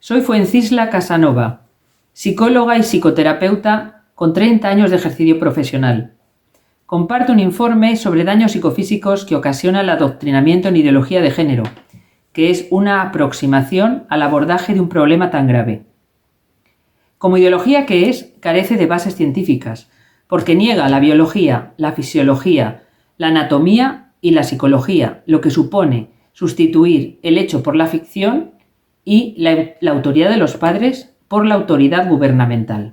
Soy Fuencisla Casanova, psicóloga y psicoterapeuta con 30 años de ejercicio profesional. Comparto un informe sobre daños psicofísicos que ocasiona el adoctrinamiento en ideología de género, que es una aproximación al abordaje de un problema tan grave. Como ideología que es, carece de bases científicas, porque niega la biología, la fisiología, la anatomía y la psicología, lo que supone sustituir el hecho por la ficción y la autoridad de los padres por la autoridad gubernamental.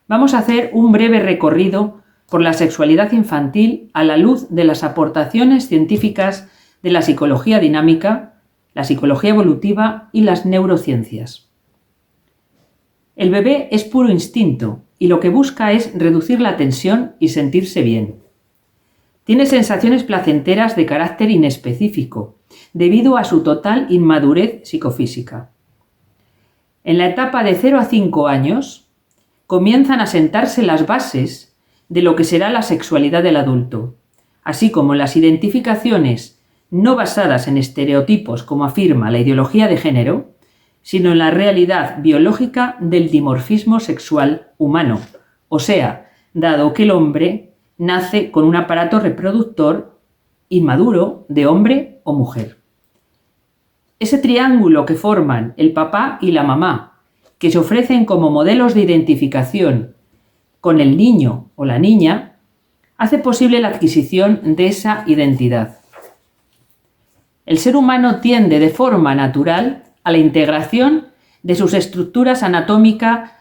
Vamos a hacer un breve recorrido por la sexualidad infantil a la luz de las aportaciones científicas de la psicología dinámica, la psicología evolutiva y las neurociencias. El bebé es puro instinto y lo que busca es reducir la tensión y sentirse bien. Tiene sensaciones placenteras de carácter inespecífico, debido a su total inmadurez psicofísica. En la etapa de 0 a 5 años, comienzan a sentarse las bases de lo que será la sexualidad del adulto, así como las identificaciones no basadas en estereotipos como afirma la ideología de género, sino en la realidad biológica del dimorfismo sexual humano, o sea, dado que el hombre nace con un aparato reproductor inmaduro de hombre o mujer. Ese triángulo que forman el papá y la mamá, que se ofrecen como modelos de identificación con el niño o la niña, hace posible la adquisición de esa identidad. El ser humano tiende de forma natural a la integración de sus estructuras anatómicas,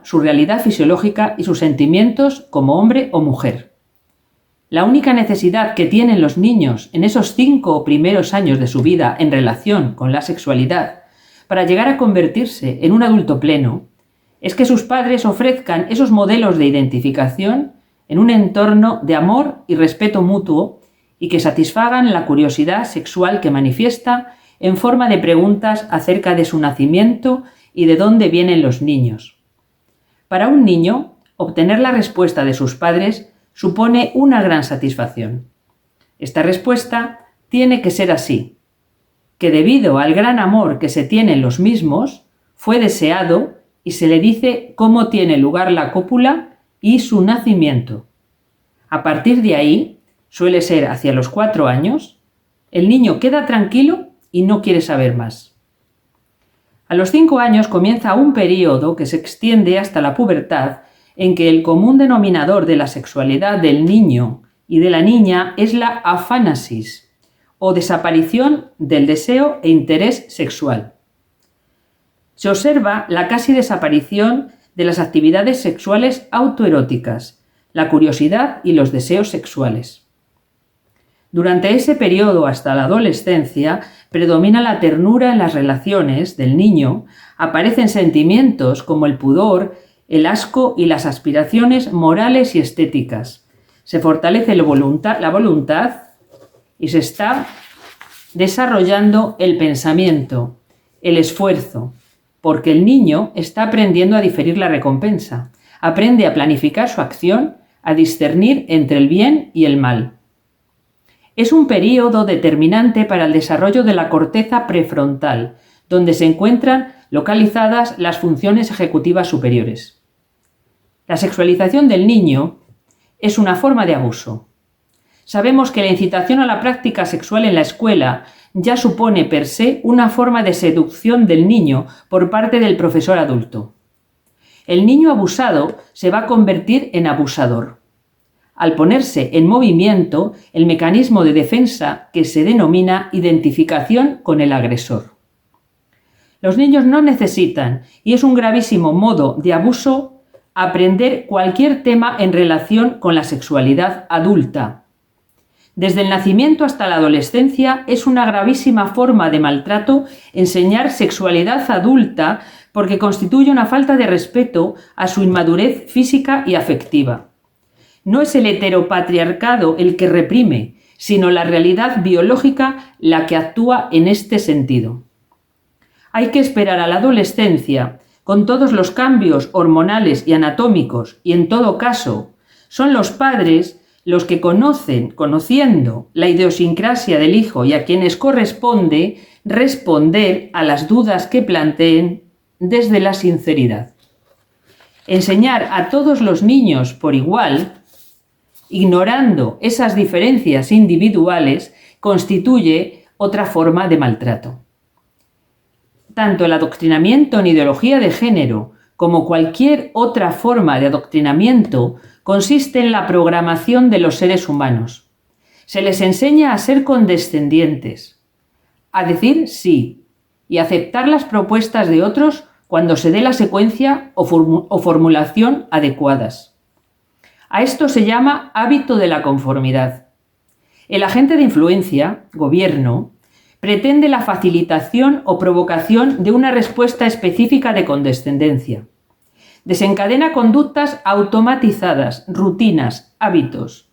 su realidad fisiológica y sus sentimientos como hombre o mujer. La única necesidad que tienen los niños en esos 5 primeros años de su vida en relación con la sexualidad para llegar a convertirse en un adulto pleno es que sus padres ofrezcan esos modelos de identificación en un entorno de amor y respeto mutuo y que satisfagan la curiosidad sexual que manifiesta en forma de preguntas acerca de su nacimiento y de dónde vienen los niños. Para un niño, obtener la respuesta de sus padres supone una gran satisfacción. Esta respuesta tiene que ser así, que debido al gran amor que se tiene en los mismos, fue deseado y se le dice cómo tiene lugar la cópula y su nacimiento. A partir de ahí, suele ser hacia los 4 años, el niño queda tranquilo y no quiere saber más. A los 5 años comienza un periodo que se extiende hasta la pubertad en que el común denominador de la sexualidad del niño y de la niña es la afánasis o desaparición del deseo e interés sexual. Se observa la casi desaparición de las actividades sexuales autoeróticas, la curiosidad y los deseos sexuales. Durante ese periodo hasta la adolescencia predomina la ternura en las relaciones del niño, aparecen sentimientos como el pudor, el asco y las aspiraciones morales y estéticas. Se fortalece la voluntad y se está desarrollando el pensamiento, el esfuerzo, porque el niño está aprendiendo a diferir la recompensa, aprende a planificar su acción, a discernir entre el bien y el mal. Es un período determinante para el desarrollo de la corteza prefrontal, donde se encuentran localizadas las funciones ejecutivas superiores. La sexualización del niño es una forma de abuso. Sabemos que la incitación a la práctica sexual en la escuela ya supone per se una forma de seducción del niño por parte del profesor adulto. El niño abusado se va a convertir en abusador, al ponerse en movimiento el mecanismo de defensa que se denomina identificación con el agresor. Los niños no necesitan, y es un gravísimo modo de abuso, aprender cualquier tema en relación con la sexualidad adulta. Desde el nacimiento hasta la adolescencia es una gravísima forma de maltrato enseñar sexualidad adulta porque constituye una falta de respeto a su inmadurez física y afectiva. No es el heteropatriarcado el que reprime, sino la realidad biológica la que actúa en este sentido. Hay que esperar a la adolescencia, con todos los cambios hormonales y anatómicos, y en todo caso, son los padres los que conociendo la idiosincrasia del hijo y a quienes corresponde, responder a las dudas que planteen desde la sinceridad. Enseñar a todos los niños por igual, ignorando esas diferencias individuales, constituye otra forma de maltrato. Tanto el adoctrinamiento en ideología de género como cualquier otra forma de adoctrinamiento consiste en la programación de los seres humanos. Se les enseña a ser condescendientes, a decir sí y aceptar las propuestas de otros cuando se dé la secuencia o formulación adecuadas. A esto se llama hábito de la conformidad. El agente de influencia, gobierno, pretende la facilitación o provocación de una respuesta específica de condescendencia. Desencadena conductas automatizadas, rutinas, hábitos.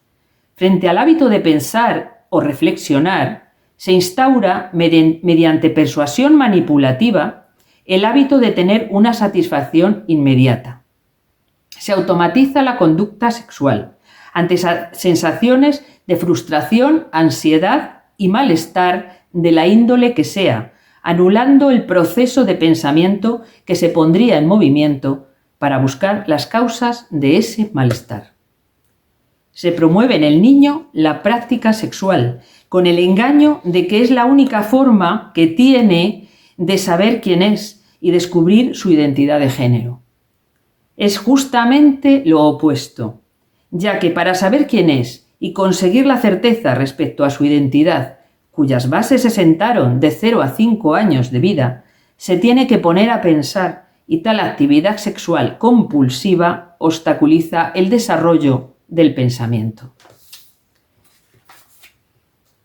Frente al hábito de pensar o reflexionar, se instaura, mediante persuasión manipulativa, el hábito de tener una satisfacción inmediata. Se automatiza la conducta sexual ante sensaciones de frustración, ansiedad y malestar de la índole que sea, anulando el proceso de pensamiento que se pondría en movimiento para buscar las causas de ese malestar. Se promueve en el niño la práctica sexual, con el engaño de que es la única forma que tiene de saber quién es y descubrir su identidad de género. Es justamente lo opuesto, ya que para saber quién es y conseguir la certeza respecto a su identidad, cuyas bases se sentaron de 0 a 5 años de vida, se tiene que poner a pensar y tal actividad sexual compulsiva obstaculiza el desarrollo del pensamiento.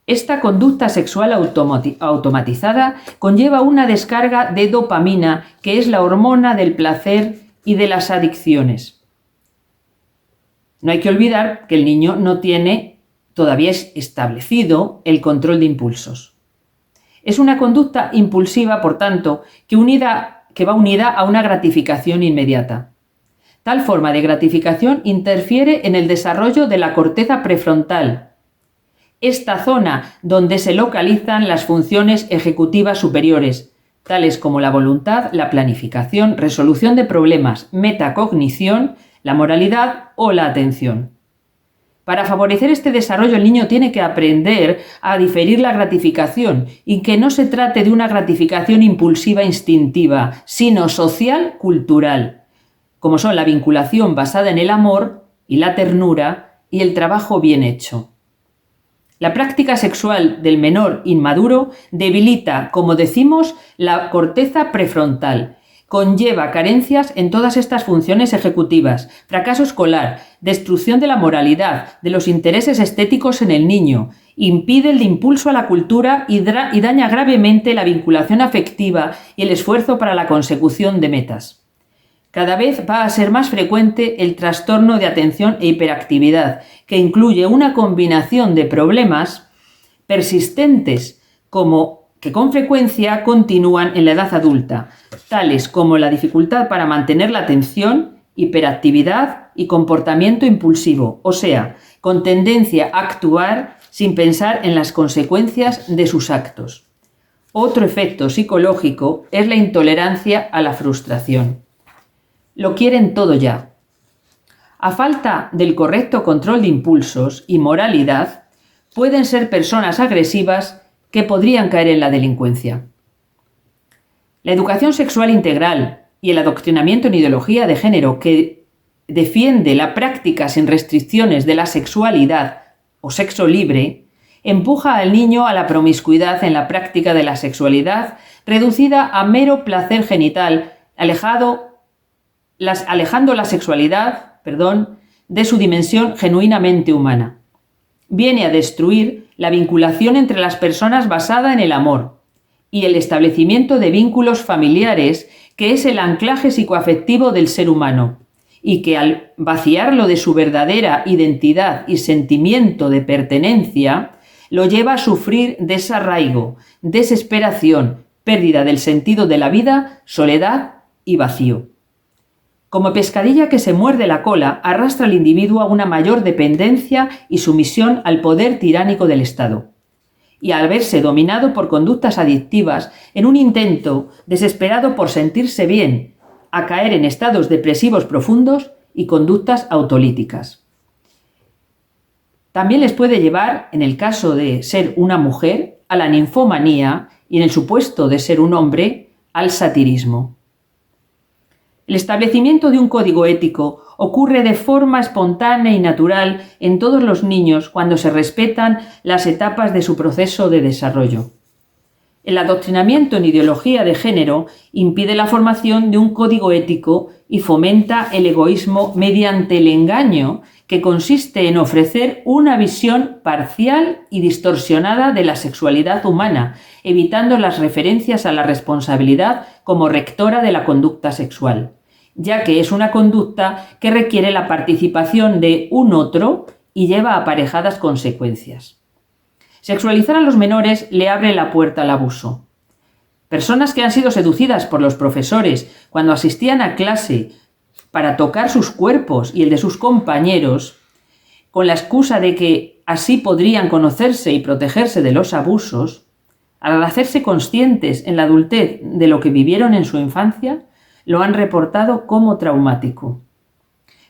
Esta conducta sexual automatizada conlleva una descarga de dopamina, que es la hormona del placer y de las adicciones. No hay que olvidar que el niño no tiene todavía establecido el control de impulsos. Es una conducta impulsiva, por tanto, que va unida a una gratificación inmediata. Tal forma de gratificación interfiere en el desarrollo de la corteza prefrontal, esta zona donde se localizan las funciones ejecutivas superiores, tales como la voluntad, la planificación, resolución de problemas, metacognición, la moralidad o la atención. Para favorecer este desarrollo, el niño tiene que aprender a diferir la gratificación y que no se trate de una gratificación impulsiva instintiva, sino social cultural, como son la vinculación basada en el amor y la ternura y el trabajo bien hecho. La práctica sexual del menor inmaduro debilita, como decimos, la corteza prefrontal. Conlleva carencias en todas estas funciones ejecutivas, fracaso escolar, destrucción de la moralidad, de los intereses estéticos en el niño, impide el impulso a la cultura y daña gravemente la vinculación afectiva y el esfuerzo para la consecución de metas. Cada vez va a ser más frecuente el trastorno de atención e hiperactividad, que incluye una combinación de problemas persistentes que con frecuencia continúan en la edad adulta, tales como la dificultad para mantener la atención, hiperactividad y comportamiento impulsivo, o sea, con tendencia a actuar sin pensar en las consecuencias de sus actos. Otro efecto psicológico es la intolerancia a la frustración. Lo quieren todo ya. A falta del correcto control de impulsos y moralidad, pueden ser personas agresivas que podrían caer en la delincuencia. La educación sexual integral y el adoctrinamiento en ideología de género, que defiende la práctica sin restricciones de la sexualidad o sexo libre, empuja al niño a la promiscuidad en la práctica de la sexualidad, reducida a mero placer genital, alejando la sexualidad, de su dimensión genuinamente humana. Viene a destruir la vinculación entre las personas basada en el amor y el establecimiento de vínculos familiares, que es el anclaje psicoafectivo del ser humano, y que al vaciarlo de su verdadera identidad y sentimiento de pertenencia, lo lleva a sufrir desarraigo, desesperación, pérdida del sentido de la vida, soledad y vacío. Como pescadilla que se muerde la cola, arrastra al individuo a una mayor dependencia y sumisión al poder tiránico del Estado. y al verse dominado por conductas adictivas en un intento desesperado por sentirse bien, a caer en estados depresivos profundos y conductas autolíticas. También les puede llevar, en el caso de ser una mujer, a la ninfomanía y en el supuesto de ser un hombre, al satirismo. El establecimiento de un código ético ocurre de forma espontánea y natural en todos los niños cuando se respetan las etapas de su proceso de desarrollo. El adoctrinamiento en ideología de género impide la formación de un código ético y fomenta el egoísmo mediante el engaño, que consiste en ofrecer una visión parcial y distorsionada de la sexualidad humana, evitando las referencias a la responsabilidad como rectora de la conducta sexual, ya que es una conducta que requiere la participación de un otro y lleva aparejadas consecuencias. Sexualizar a los menores le abre la puerta al abuso. Personas que han sido seducidas por los profesores cuando asistían a clase para tocar sus cuerpos y el de sus compañeros, con la excusa de que así podrían conocerse y protegerse de los abusos, al hacerse conscientes en la adultez de lo que vivieron en su infancia, lo han reportado como traumático.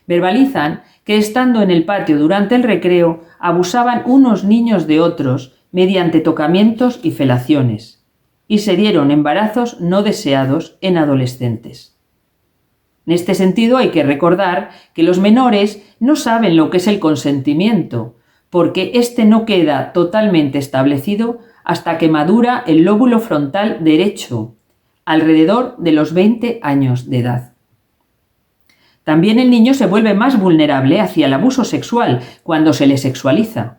Verbalizan que estando en el patio durante el recreo abusaban unos niños de otros mediante tocamientos y felaciones, y se dieron embarazos no deseados en adolescentes. En este sentido hay que recordar que los menores no saben lo que es el consentimiento, porque éste no queda totalmente establecido hasta que madura el lóbulo frontal derecho, alrededor de los 20 años de edad. También el niño se vuelve más vulnerable hacia el abuso sexual cuando se le sexualiza,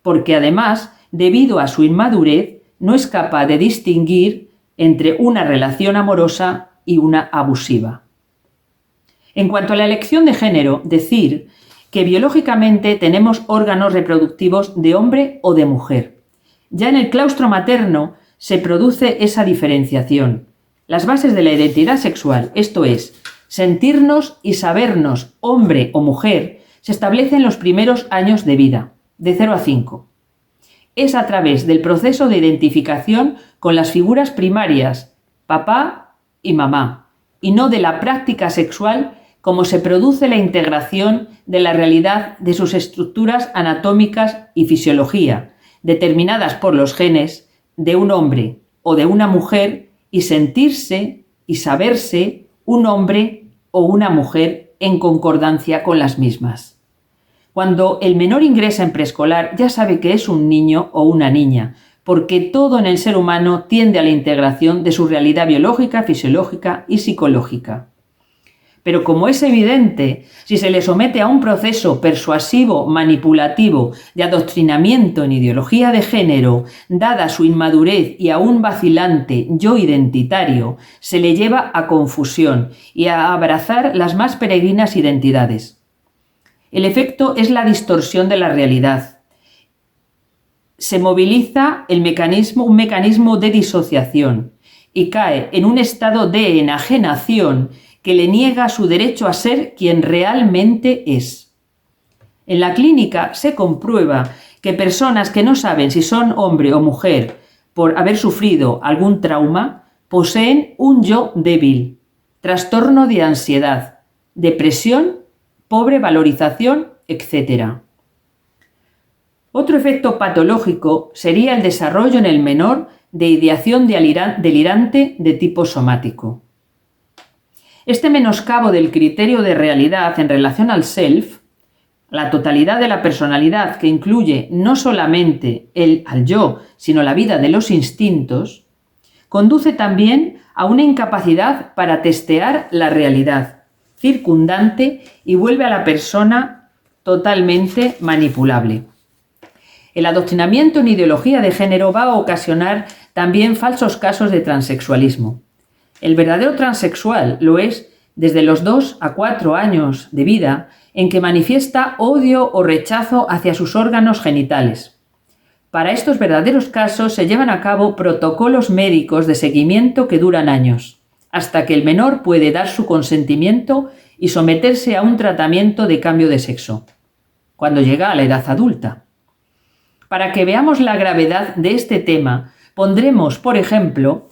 porque además, debido a su inmadurez, no es capaz de distinguir entre una relación amorosa y una abusiva. En cuanto a la elección de género, decir que biológicamente tenemos órganos reproductivos de hombre o de mujer. Ya en el claustro materno se produce esa diferenciación. Las bases de la identidad sexual, esto es, sentirnos y sabernos hombre o mujer, se establecen en los primeros años de vida, de 0 a 5. Es a través del proceso de identificación con las figuras primarias, papá y mamá, y no de la práctica sexual como se produce la integración de la realidad de sus estructuras anatómicas y fisiología, determinadas por los genes de un hombre o de una mujer, y sentirse y saberse un hombre o una mujer en concordancia con las mismas. Cuando el menor ingresa en preescolar ya sabe que es un niño o una niña, porque todo en el ser humano tiende a la integración de su realidad biológica, fisiológica y psicológica. Pero como es evidente, si se le somete a un proceso persuasivo, manipulativo, de adoctrinamiento en ideología de género, dada su inmadurez y aún vacilante yo identitario, se le lleva a confusión y a abrazar las más peregrinas identidades. El efecto es la distorsión de la realidad. Se moviliza un mecanismo de disociación y cae en un estado de enajenación que le niega su derecho a ser quien realmente es. En la clínica se comprueba que personas que no saben si son hombre o mujer por haber sufrido algún trauma poseen un yo débil, trastorno de ansiedad, depresión, pobre valorización, etc. Otro efecto patológico sería el desarrollo en el menor de ideación delirante de tipo somático. Este menoscabo del criterio de realidad en relación al self, la totalidad de la personalidad que incluye no solamente al yo, sino la vida de los instintos, conduce también a una incapacidad para testear la realidad circundante y vuelve a la persona totalmente manipulable. El adoctrinamiento en ideología de género va a ocasionar también falsos casos de transexualismo. El verdadero transexual lo es desde los 2 a 4 años de vida, en que manifiesta odio o rechazo hacia sus órganos genitales. Para estos verdaderos casos se llevan a cabo protocolos médicos de seguimiento que duran años, hasta que el menor puede dar su consentimiento y someterse a un tratamiento de cambio de sexo, cuando llega a la edad adulta. Para que veamos la gravedad de este tema, pondremos, por ejemplo,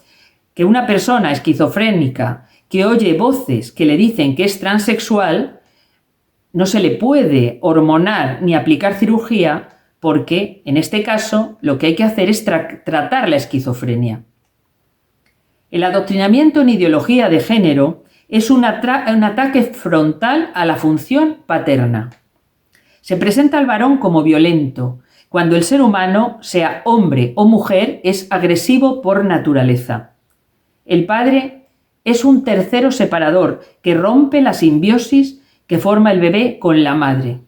que una persona esquizofrénica que oye voces que le dicen que es transexual, no se le puede hormonar ni aplicar cirugía porque, en este caso, lo que hay que hacer es tratar la esquizofrenia. El adoctrinamiento en ideología de género es un ataque frontal a la función paterna. Se presenta al varón como violento, cuando el ser humano, sea hombre o mujer, es agresivo por naturaleza. El padre es un tercero separador que rompe la simbiosis que forma el bebé con la madre.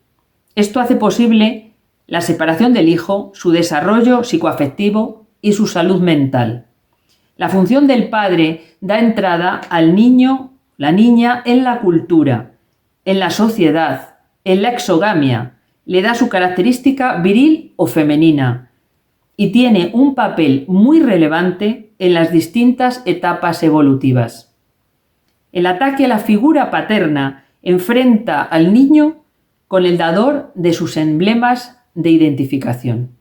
Esto hace posible la separación del hijo, su desarrollo psicoafectivo y su salud mental. La función del padre da entrada al niño, la niña, en la cultura, en la sociedad, en la exogamia, le da su característica viril o femenina y tiene un papel muy relevante en las distintas etapas evolutivas. El ataque a la figura paterna enfrenta al niño con el dador de sus emblemas de identificación.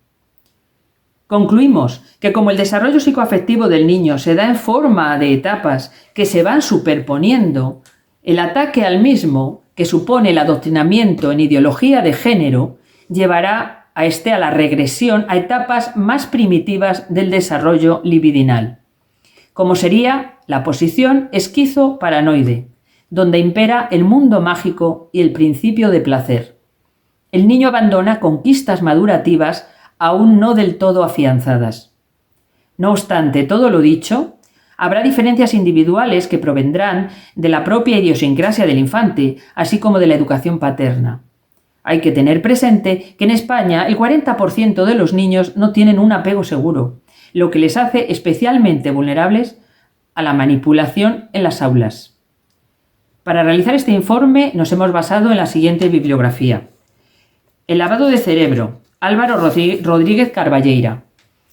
Concluimos que como el desarrollo psicoafectivo del niño se da en forma de etapas que se van superponiendo, el ataque al mismo, que supone el adoctrinamiento en ideología de género, llevará a la regresión a etapas más primitivas del desarrollo libidinal, como sería la posición esquizo-paranoide, donde impera el mundo mágico y el principio de placer. El niño abandona conquistas madurativas aún no del todo afianzadas. No obstante todo lo dicho, habrá diferencias individuales que provendrán de la propia idiosincrasia del infante, así como de la educación paterna. Hay que tener presente que en España el 40% de los niños no tienen un apego seguro, lo que les hace especialmente vulnerables a la manipulación en las aulas. Para realizar este informe nos hemos basado en la siguiente bibliografía. El lavado de cerebro, Álvaro Rodríguez Carballeira.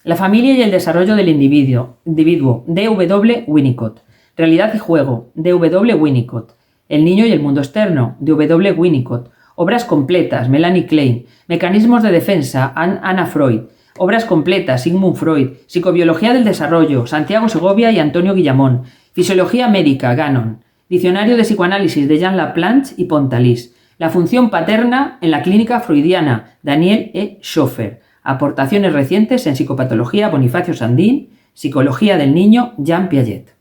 La familia y el desarrollo del individuo, D.W. Winnicott. Realidad y juego, D.W. Winnicott. El niño y el mundo externo, D.W. Winnicott. Obras completas, Melanie Klein. Mecanismos de defensa, Anna Freud. Obras completas, Sigmund Freud. Psicobiología del desarrollo, Santiago Segovia y Antonio Guillamón. Fisiología médica, Gannon. Diccionario de psicoanálisis de Jean Laplanche y Pontalis. La función paterna en la clínica freudiana, Daniel E. Schoffer. Aportaciones recientes en psicopatología, Bonifacio Sandín. Psicología del niño, Jean Piaget.